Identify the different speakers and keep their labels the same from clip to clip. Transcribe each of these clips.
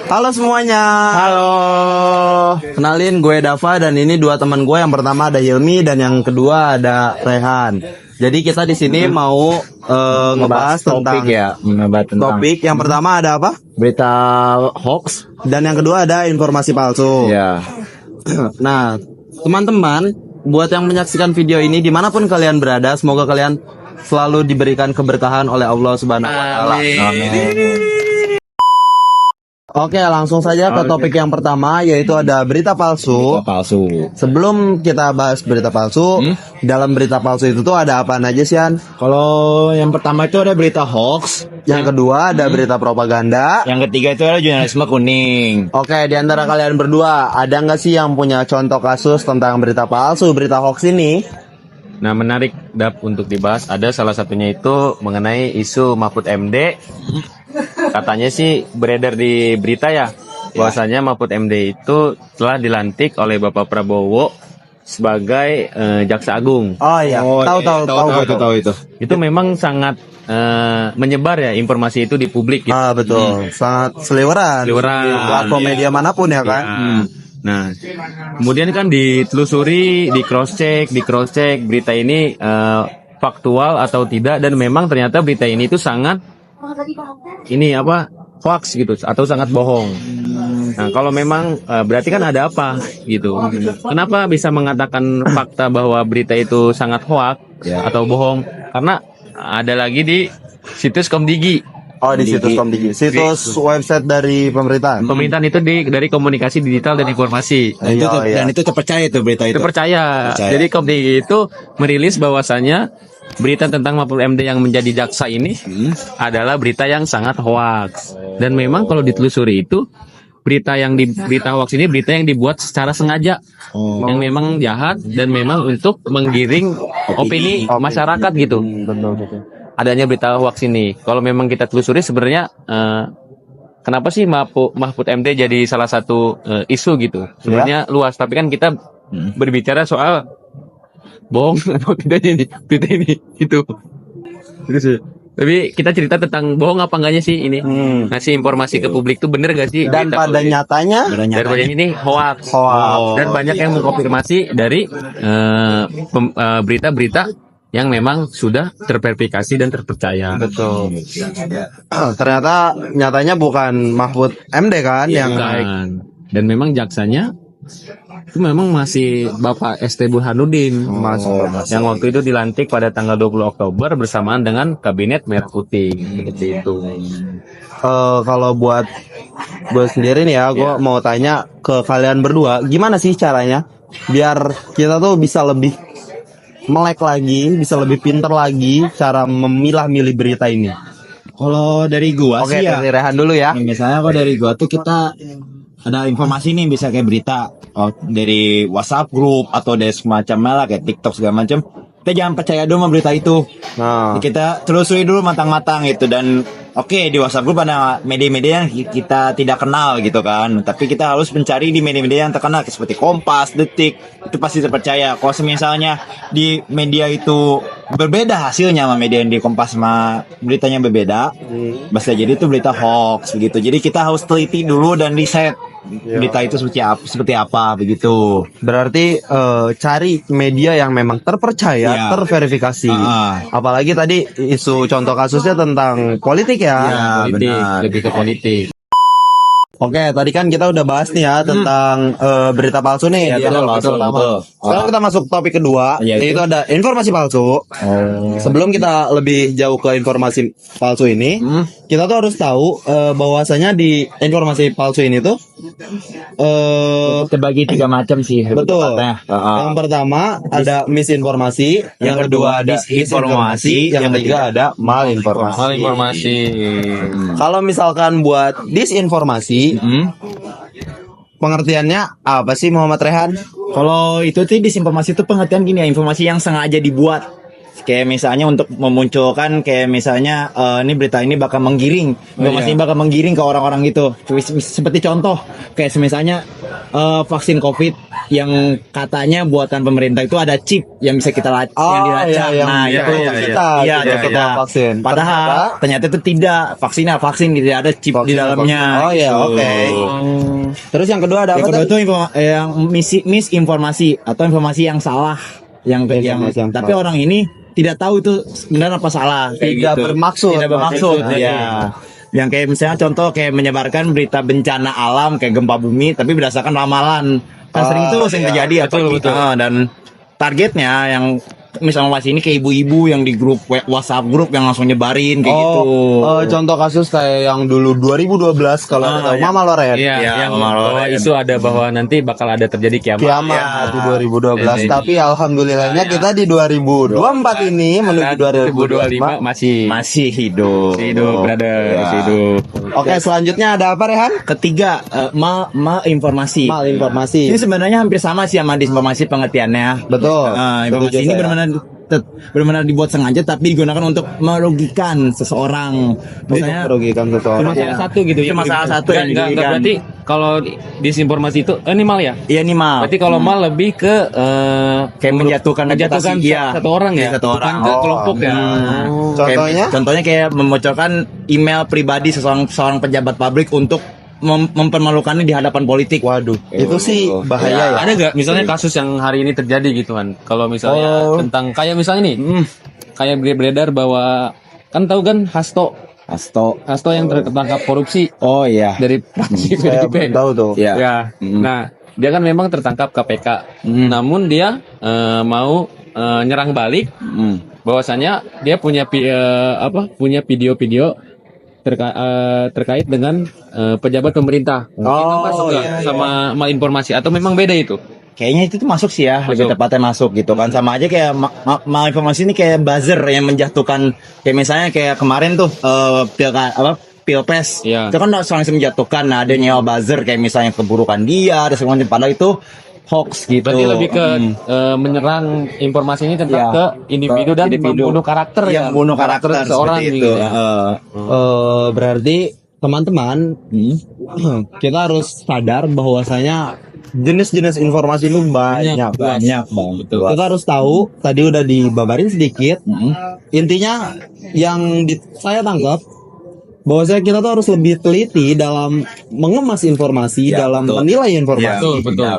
Speaker 1: Halo semuanya.
Speaker 2: Halo.
Speaker 1: Kenalin, gue Dava dan ini dua teman gue. Yang pertama ada Hilmi dan yang kedua ada Rehan. Jadi kita di sini mau ngebahas tentang topik. Yang pertama ada apa?
Speaker 2: Berita hoax
Speaker 1: Dan yang kedua ada informasi palsu.
Speaker 2: ya.
Speaker 1: Nah, teman-teman, buat yang menyaksikan video ini dimanapun kalian berada, semoga kalian selalu diberikan keberkahan oleh Allah Subhanahu Wa Taala. Oke, langsung saja ke topik yang pertama, yaitu ada berita palsu.
Speaker 2: Palsu.
Speaker 1: Sebelum kita bahas berita palsu, dalam berita palsu itu tuh ada apa aja sih, An?
Speaker 2: Kalau yang pertama itu ada berita hoax,
Speaker 1: Yang kedua ada berita propaganda.
Speaker 2: yang ketiga itu ada jurnalisme kuning.
Speaker 1: Oke, di antara kalian berdua, ada nggak sih yang punya contoh kasus tentang berita palsu, berita hoax ini?
Speaker 3: Nah, menarik Dap untuk dibahas. Ada salah satunya itu mengenai isu Mahfud MD. Katanya sih beredar di berita ya, bahwasanya Mahfud MD itu telah dilantik oleh Bapak Prabowo sebagai Jaksa Agung.
Speaker 1: Oh iya, tahu
Speaker 2: itu.
Speaker 3: Itu memang sangat menyebar ya informasi itu di publik gitu.
Speaker 1: Ah, betul. Sangat seliweran.
Speaker 3: Seliweran.
Speaker 1: Di platform media manapun ya kan.
Speaker 3: Nah, kemudian kan ditelusuri, di cross check berita ini faktual atau tidak, dan memang ternyata berita ini itu sangat hoax gitu atau sangat bohong. Nah, kalau memang berarti kan ada apa gitu. Kenapa bisa mengatakan fakta bahwa berita itu sangat hoax atau bohong? Karena ada lagi di situs Komdigi.
Speaker 1: Oh, di situs Komdigi. Situs website dari pemerintahan.
Speaker 3: Pemerintahan itu dari Komunikasi Digital dan Informasi.
Speaker 1: Iya.
Speaker 2: Dan itu terpercaya itu berita itu.
Speaker 3: Terpercaya. Jadi Komdigi itu merilis bahwasannya berita tentang Mahfud MD yang menjadi jaksa ini adalah berita yang sangat hoax. Dan memang kalau ditelusuri itu berita hoax ini berita yang dibuat secara sengaja, yang memang jahat dan memang untuk menggiring opini masyarakat gitu. Adanya berita hoax ini. Kalau memang kita telusuri sebenarnya kenapa sih Mahfud MD jadi salah satu isu gitu. Sebenarnya luas, tapi kan kita berbicara soal bohong atau tidaknya berita ini itu. Terus tapi kita cerita tentang bohong apa enggaknya sih ini. Ngasih informasi ke publik tuh bener gak sih?
Speaker 1: Dan
Speaker 3: berita
Speaker 1: pada nyatanya
Speaker 3: daripada ini hoax. Dan banyak yang mengkonfirmasi dari berita-berita yang memang sudah terverifikasi dan terpercaya.
Speaker 1: betul. Ternyata nyatanya bukan Mahfud MD kan yang
Speaker 3: Bukan. Dan memang jaksanya itu memang masih Bapak ST Burhanuddin, yang waktu itu dilantik pada tanggal 20 Oktober bersamaan dengan Kabinet Merah Putih. Seperti itu.
Speaker 1: kalau buat gue sendiri nih ya, gue mau tanya ke kalian berdua, gimana sih caranya biar kita tuh bisa lebih melek lagi, bisa lebih pinter lagi cara memilah-milih berita ini.
Speaker 2: Kalau dari gua
Speaker 1: Oke,
Speaker 2: sih ya.
Speaker 1: dari Rehan dulu ya.
Speaker 2: Misalnya kalau dari gua tuh kita ada informasi nih bisa kayak berita dari WhatsApp grup atau dari semacamnya lah kayak TikTok segala macam. Kita jangan percaya dulu sama berita itu.
Speaker 1: Nah,
Speaker 2: Kita telusuri dulu matang-matang gitu. Dan oke, di WhatsApp grup ada media-media yang kita tidak kenal gitu kan. Tapi kita harus mencari di media-media yang terkenal seperti Kompas, Detik, itu pasti terpercaya. Kalau misalnya di media itu berbeda hasilnya sama media yang di Kompas sama beritanya berbeda, bisa jadi itu berita hoax begitu. Jadi kita harus teliti dulu dan riset berita itu seperti apa begitu.
Speaker 1: berarti cari media yang memang terpercaya,
Speaker 2: Iya.
Speaker 1: terverifikasi. Apalagi tadi isu contoh kasusnya tentang politik ya.
Speaker 3: Politik,
Speaker 2: benar.
Speaker 3: lebih ke politik.
Speaker 1: Oke, tadi kan kita udah bahas nih ya tentang berita palsu nih.
Speaker 2: Betul.
Speaker 1: Sekarang kita masuk topik kedua,
Speaker 2: Yaitu?
Speaker 1: yaitu ada informasi palsu. Sebelum kita lebih jauh ke informasi palsu ini, kita tuh harus tahu bahwasanya di informasi palsu ini tuh
Speaker 2: Terbagi 3 macam sih.
Speaker 1: betul.
Speaker 2: tepatnya.
Speaker 1: Yang pertama ada misinformasi, yang kedua ada disinformasi, yang ketiga ada malinformasi.
Speaker 3: Malinformasi.
Speaker 1: Kalau misalkan buat disinformasi, pengertiannya apa sih Muhammad Rehan?
Speaker 2: Kalau itu tuh disinformasi itu pengertian gini ya, informasi yang sengaja dibuat. Kayak misalnya untuk memunculkan kayak misalnya ini berita ini bakal menggiring, informasi ini bakal menggiring ke orang-orang gitu. Seperti contoh kayak misalnya vaksin COVID yang katanya buatan pemerintah itu ada chip yang bisa kita yang dilacak. Nah, itu kita
Speaker 1: vaksin.
Speaker 2: Padahal ternyata itu tidak vaksin tidak ada chip di dalamnya.
Speaker 1: Oh iya, oke. Terus yang kedua ada
Speaker 2: Yang
Speaker 1: apa
Speaker 2: kedua
Speaker 1: tadi?
Speaker 2: itu yang misinformasi atau informasi yang salah yang
Speaker 1: Informasi yang
Speaker 2: tapi
Speaker 1: salah.
Speaker 2: orang ini tidak tahu itu benar apa salah kayak
Speaker 1: Tidak
Speaker 2: gitu.
Speaker 1: bermaksud.
Speaker 2: Tidak bermaksud
Speaker 1: Maksudnya.
Speaker 2: ya. Yang kayak misalnya contoh kayak menyebarkan berita bencana alam kayak gempa bumi tapi berdasarkan ramalan. Kan sering terjadi
Speaker 3: betul.
Speaker 2: dan targetnya yang misalnya masih ini kayak ibu-ibu yang di grup WhatsApp grup yang langsung nyebarin kayak gitu.
Speaker 1: Contoh kasus kayak yang dulu 2012 kalau ada tahu Mama Loren.
Speaker 3: Iya,
Speaker 2: Iya,
Speaker 3: yang
Speaker 2: Mama
Speaker 3: bahwa
Speaker 2: Loren.
Speaker 3: isu ada bahwa nanti bakal ada terjadi kiamat.
Speaker 1: Kiamat di 2012.
Speaker 3: Iya.
Speaker 1: Tapi alhamdulillahnya kita di 2024 ini menuju 2025
Speaker 2: Masih hidup.
Speaker 3: Hidup, brother, hidup.
Speaker 1: Oke, selanjutnya ada apa Rehan?
Speaker 2: Ketiga, informasi.
Speaker 1: Malinformasi.
Speaker 2: Ini sebenarnya hampir sama sih sama disinformasi pengertiannya.
Speaker 1: Betul.
Speaker 2: Informasi
Speaker 1: Setuju
Speaker 2: ini
Speaker 1: saya.
Speaker 2: benar-benar dibuat sengaja tapi digunakan untuk merugikan seseorang.
Speaker 1: Untuk
Speaker 2: Misalnya
Speaker 1: merugikan
Speaker 3: Cuma
Speaker 1: seseorang.
Speaker 3: salah satu gitu ya.
Speaker 2: Cuma salah satu yang
Speaker 3: Enggak,
Speaker 2: dirugikan.
Speaker 3: berarti kalau disinformasi itu animal ya.
Speaker 2: Iya nih mal.
Speaker 3: Berarti kalau mal lebih ke
Speaker 2: Kayak menjatuhkan reputasi, iya.
Speaker 3: satu orang ya,
Speaker 2: Satu orang.
Speaker 3: bukan ke kelompok ya.
Speaker 1: Contohnya?
Speaker 2: Contohnya kayak membocorkan email pribadi seorang pejabat publik untuk mempermalukannya di hadapan politik.
Speaker 1: Waduh, itu sih bahaya ya.
Speaker 3: Ada nggak misalnya kasus yang hari ini terjadi gitu kan? Kalau misalnya tentang kayak misalnya nih, kayak beredar bahwa kan tahu kan Hasto yang tertangkap korupsi
Speaker 2: Oh iya.
Speaker 3: dari fraksi
Speaker 1: Saya
Speaker 3: PDIP.
Speaker 1: tahu tuh.
Speaker 2: Iya.
Speaker 3: Ya, nah dia kan memang tertangkap KPK. Namun dia mau nyerang balik, bahwasanya dia punya punya video-video terkait dengan pejabat pemerintah. Itu masuk nggak sama malinformasi atau memang beda itu?
Speaker 2: Kayaknya itu tuh masuk sih ya, lebih tepatnya masuk gitu kan. Sama aja kayak malinformasi ini kayak buzzer yang menjatuhkan. Kayak misalnya kayak kemarin tuh Pilpres.
Speaker 3: Iya.
Speaker 2: Itu kan langsung menjatuhkan. Nah, ada nyewa buzzer kayak misalnya keburukan dia, ada segala macam. Padahal itu hoax gitu.
Speaker 3: Berarti lebih ke menyerang informasi ini tentang
Speaker 2: Iya.
Speaker 3: ke individu dan
Speaker 2: Individu.
Speaker 3: membunuh karakter
Speaker 2: yang bunuh karakter
Speaker 3: seseorang
Speaker 2: seperti
Speaker 3: gitu
Speaker 2: itu.
Speaker 3: ya.
Speaker 1: Berarti teman-teman kita harus sadar bahwasanya jenis-jenis informasi itu banyak
Speaker 2: Banyak bang. Betul.
Speaker 1: Kita harus tahu, tadi udah dibabarin sedikit. Intinya yang saya tangkap bahwasanya kita tuh harus lebih teliti dalam mengemas informasi,
Speaker 2: Ya,
Speaker 1: dalam
Speaker 2: betul.
Speaker 1: menilai informasi.
Speaker 3: Betul, betul.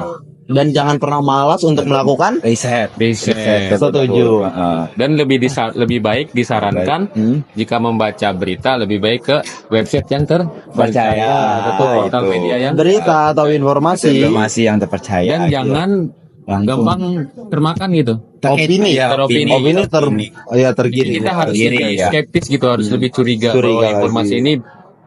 Speaker 1: Dan jangan pernah malas untuk melakukan
Speaker 2: Riset.
Speaker 1: setuju.
Speaker 3: Dan lebih baik disarankan jika membaca berita lebih baik ke website yang terpercaya,
Speaker 2: Betul.
Speaker 3: atau media yang
Speaker 1: Berita atau informasi,
Speaker 2: Informasi yang terpercaya.
Speaker 3: dan jangan gampang termakan gitu.
Speaker 1: opini ya,
Speaker 3: Teropini.
Speaker 1: opini tergiring.
Speaker 3: Kita harus
Speaker 2: Tergiring,
Speaker 3: lebih
Speaker 2: ya.
Speaker 3: skeptis gitu, harus lebih curiga
Speaker 1: Curiga
Speaker 3: bahwa informasi
Speaker 1: lagi.
Speaker 3: ini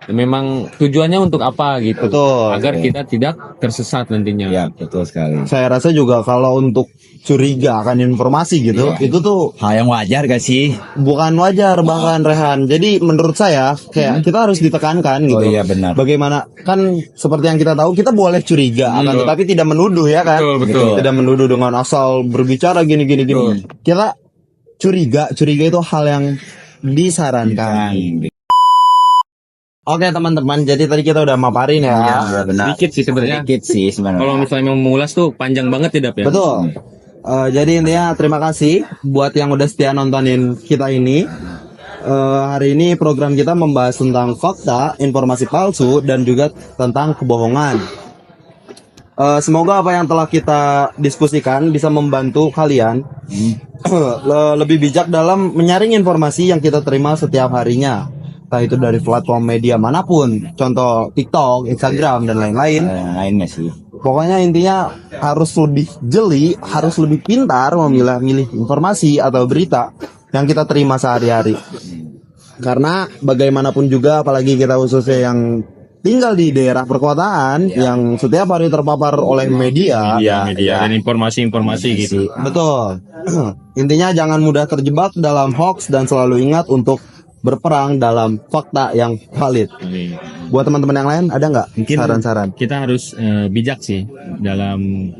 Speaker 3: memang tujuannya untuk apa gitu.
Speaker 1: Betul.
Speaker 3: Agar kita tidak tersesat nantinya.
Speaker 2: Ya, betul sekali.
Speaker 1: Saya rasa juga kalau untuk curiga akan informasi gitu, itu tuh
Speaker 2: Hal yang wajar gak sih?
Speaker 1: bukan wajar bahkan Rehan. Jadi menurut saya kayak kita harus ditekankan gitu.
Speaker 2: Oh iya, benar.
Speaker 1: Bagaimana kan seperti yang kita tahu kita boleh curiga akan tetapi tidak menuduh ya kan.
Speaker 3: Betul.
Speaker 1: Tidak menuduh dengan asal berbicara gini. Kita curiga itu hal yang disarankan. Oke teman-teman, jadi tadi kita udah maparin ya.
Speaker 2: Ya, benar.
Speaker 3: Sedikit sih sebenarnya.
Speaker 2: Sedikit sih sebenarnya.
Speaker 3: Kalau misalnya mau mengulas tuh panjang banget tidak ya?
Speaker 1: Betul. Jadi intinya terima kasih buat yang udah setia nontonin kita ini. Hari ini program kita membahas tentang fakta, informasi palsu, dan juga tentang kebohongan. Semoga apa yang telah kita diskusikan bisa membantu kalian lebih bijak dalam menyaring informasi yang kita terima setiap harinya. Entah itu dari platform media manapun, contoh TikTok, Instagram, dan lain-lain.
Speaker 2: Lainnya sih.
Speaker 1: Pokoknya intinya harus lebih jeli, harus lebih pintar memilah-milih informasi atau berita yang kita terima sehari-hari. Karena bagaimanapun juga, apalagi kita khususnya yang tinggal di daerah perkotaan yang setiap hari terpapar oleh media.
Speaker 3: Media dan informasi-informasi gitu.
Speaker 1: Betul. Intinya jangan mudah terjebak dalam hoax dan selalu ingat untuk berperang dalam fakta yang valid. Buat teman-teman yang lain ada nggak
Speaker 3: Mungkin
Speaker 1: saran-saran?
Speaker 3: kita harus bijak sih dalam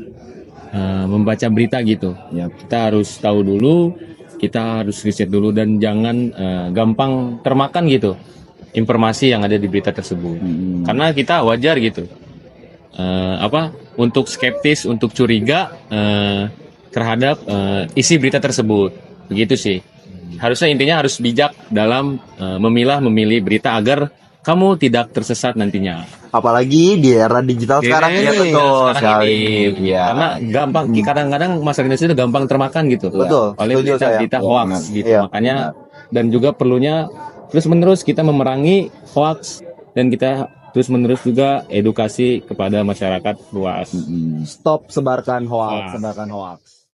Speaker 3: membaca berita gitu.
Speaker 2: Ya.
Speaker 3: Kita harus tahu dulu kita harus riset dulu dan jangan gampang termakan gitu informasi yang ada di berita tersebut. Karena kita wajar gitu. Untuk skeptis, untuk curiga terhadap isi berita tersebut. Begitu sih. Harusnya intinya harus bijak dalam memilih berita agar kamu tidak tersesat nantinya.
Speaker 1: Apalagi di era digital sekarang
Speaker 3: Iya,
Speaker 1: ini.
Speaker 3: betul
Speaker 1: sekali. Iya.
Speaker 3: Karena gampang, kadang-kadang masyarakat Indonesia itu gampang termakan gitu.
Speaker 1: Betul,
Speaker 3: Oleh
Speaker 1: setuju saya.
Speaker 3: berita hoax gitu.
Speaker 1: Iya.
Speaker 3: Makanya dan juga perlunya terus-menerus kita memerangi hoax dan kita terus-menerus juga edukasi kepada masyarakat luas.
Speaker 1: Stop sebarkan hoax,
Speaker 3: Wah.
Speaker 1: sebarkan hoax.